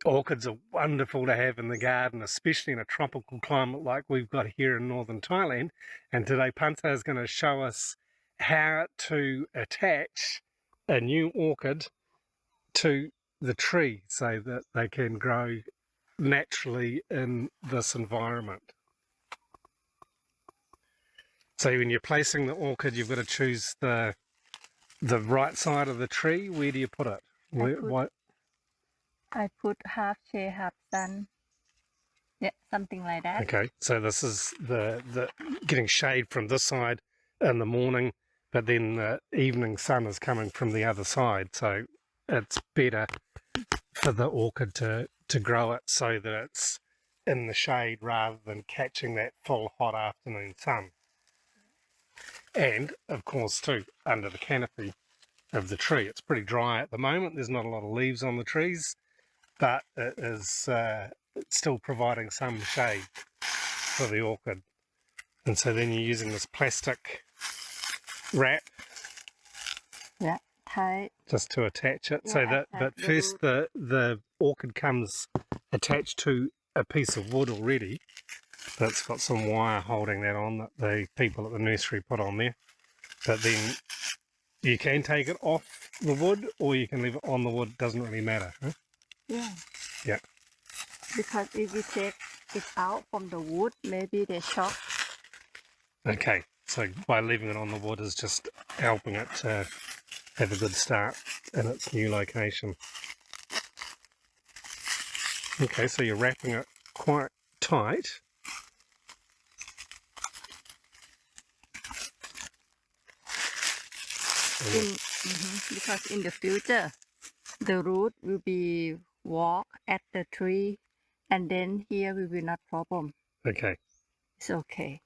Orchids are wonderful to have in the garden, especially in a tropical climate like we've got here in northern Thailand. And today Panta is going to show us how to attach a new orchid to the tree so that they can grow naturally in this environment. So when you're placing the orchid, you've got to choose the right side of the tree. Where do you put it? I put half shade, half sun. Yeah, something like that. Okay, so this is the getting shade from this side in the morning, but then the evening sun is coming from the other side. So it's better for the orchid to grow it so that it's in the shade rather than catching that full hot afternoon sun. And of course too, under the canopy of the tree. It's pretty dry at the moment. There's not a lot of leaves on the trees, but it is still providing some shade for the orchid. And so then you're using this plastic wrap, yeah, tight, just to attach it. Yeah, so that, but the first the orchid comes attached to a piece of wood already that's got some wire holding that on that the people at the nursery put on there. But then you can take it off the wood or you can leave it on the wood. Doesn't really matter. Huh? Yeah. Yeah. Because if we take it out from the wood, maybe they shock. Okay, so by leaving it on the wood is just helping it to have a good start in its new location. Okay, so you're wrapping it quite tight. Because in the future, the root will be walk at the tree, and then here we will not problem. Okay. It's okay.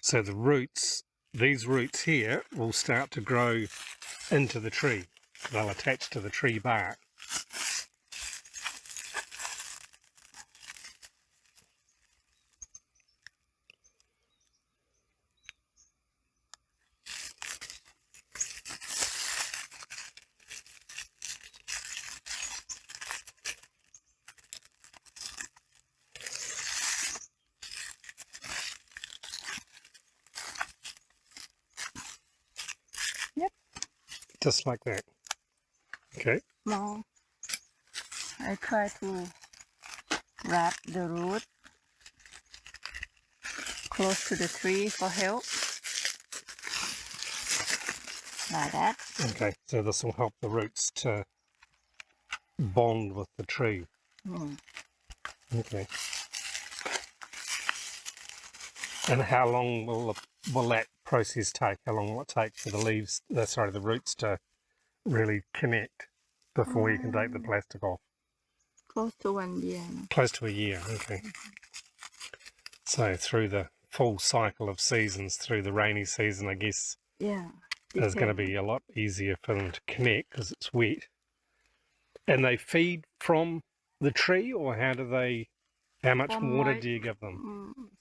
So the roots, these roots here, will start to grow into the tree. They'll attach to the tree bark. Yep. Just like that. Okay. Now, I try to wrap the root close to the tree for help. Like that. Okay, so this will help the roots to bond with the tree. Okay. And how long will that process take? How long will it take for the leaves, the roots to really connect before you can take the plastic off? Close to 1 year. Close to a year, okay. So through the full cycle of seasons, through the rainy season, I guess, yeah, it's going to be a lot easier for them to connect because it's wet. And they feed from the tree, or how much water do you give them?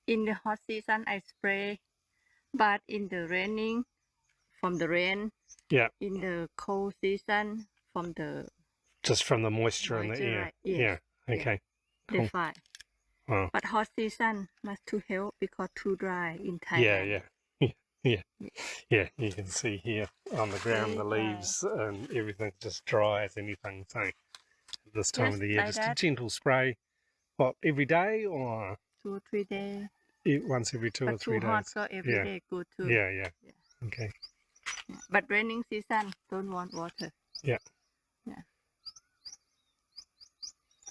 In the hot season, I spray, but in the raining, from the rain. Yeah. In the cold season, from the just from the moisture in the air. Right? Yes. Yeah. Okay. Cool. They fine. Wow. But hot season must to help because too dry in Thailand. Yeah. You can see here on the ground the leaves and everything just dry as anything. So at this time of the year, like just a gentle spray. What, every day or 2 or 3 days? Once every 2 or 3 days. Hot, so every day good too. Yeah. Okay. Yeah. But raining season don't want water. Yeah.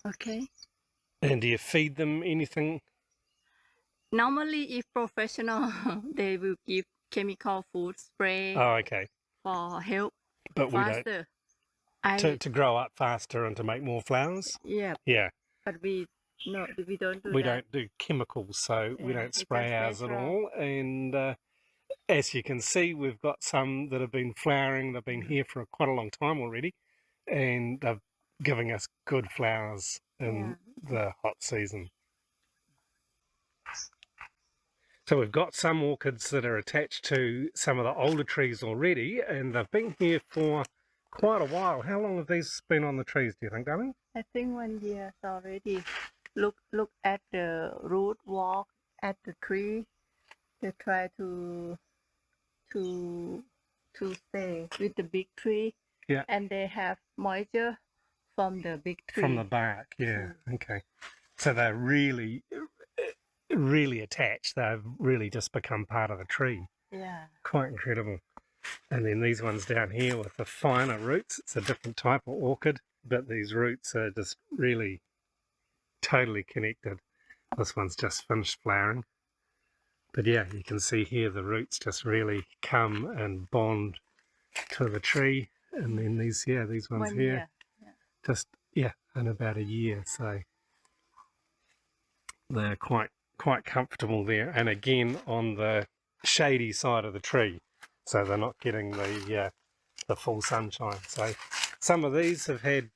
Okay. And do you feed them anything? Normally, if professional, they will give chemical food spray. Oh, okay. For help. But faster. We don't. To grow up faster and to make more flowers. Yeah. Yeah. But we don't do that. We don't do chemicals, so we don't spray ours at all. And as you can see, we've got some that have been flowering. They've been here for quite a long time already, and they're giving us good flowers in the hot season. So we've got some orchids that are attached to some of the older trees already, and they've been here for quite a while. How long have these been on the trees, do you think, darling? I think 1 year already. Look at the root, walk at the tree. They try to stay with the big tree. Yeah. And they have moisture from the big tree. From the bark, yeah. Okay. So they're really, really attached. They've really just become part of the tree. Yeah. Quite incredible. And then these ones down here with the finer roots, it's a different type of orchid, but these roots are just really totally connected. This one's just finished flowering. But yeah, you can see here the roots just really come and bond to the tree. And then these ones 1 here, year. just, in about a year. So they're quite comfortable there. And again, on the shady side of the tree. So they're not getting the full sunshine. So some of these have had,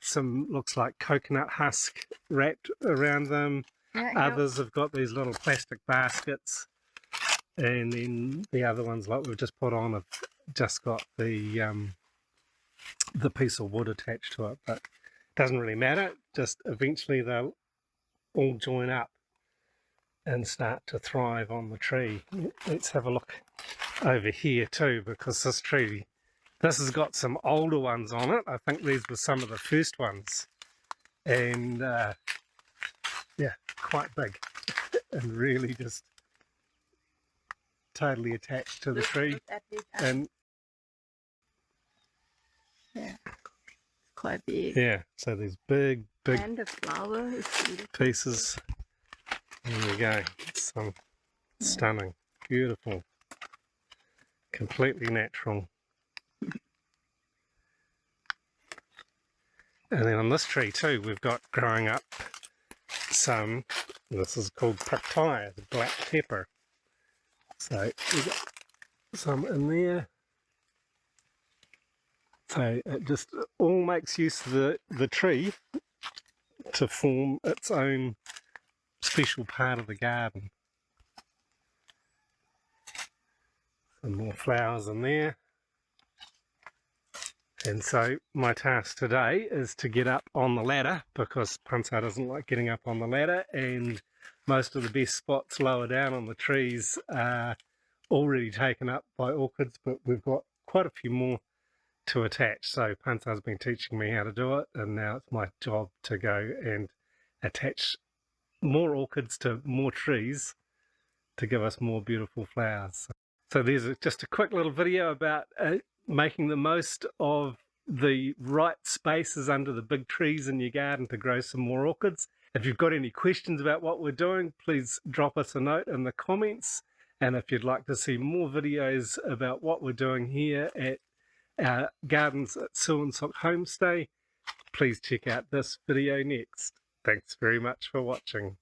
some looks like coconut husk wrapped around them. Yeah, Others have got these little plastic baskets, and then the other ones, like we've just put on, have just got the piece of wood attached to it. But it doesn't really matter. Just eventually they'll all join up and start to thrive on the tree. Let's have a look over here too, because this tree, this has got some older ones on it. I think these were some of the first ones, and quite big and really just totally attached to the tree. Look at this. And Yeah, quite big. So these big And the flower is beautiful. pieces. There we go. It's stunning, beautiful, completely natural. And then on this tree too, we've got growing up some, this is called pattaya, the black pepper. So we've got some in there. So it just all makes use of the tree to form its own special part of the garden. Some more flowers in there. And so my task today is to get up on the ladder, because Pansa doesn't like getting up on the ladder, and most of the best spots lower down on the trees are already taken up by orchids, but we've got quite a few more to attach. So Pansa's been teaching me how to do it, and now it's my job to go and attach more orchids to more trees to give us more beautiful flowers. So there's just a quick little video about making the most of the right spaces under the big trees in your garden to grow some more orchids. If you've got any questions about what we're doing, please drop us a note in the comments. And if you'd like to see more videos about what we're doing here at our gardens at Suansok Homestay, please check out this video next. Thanks very much for watching.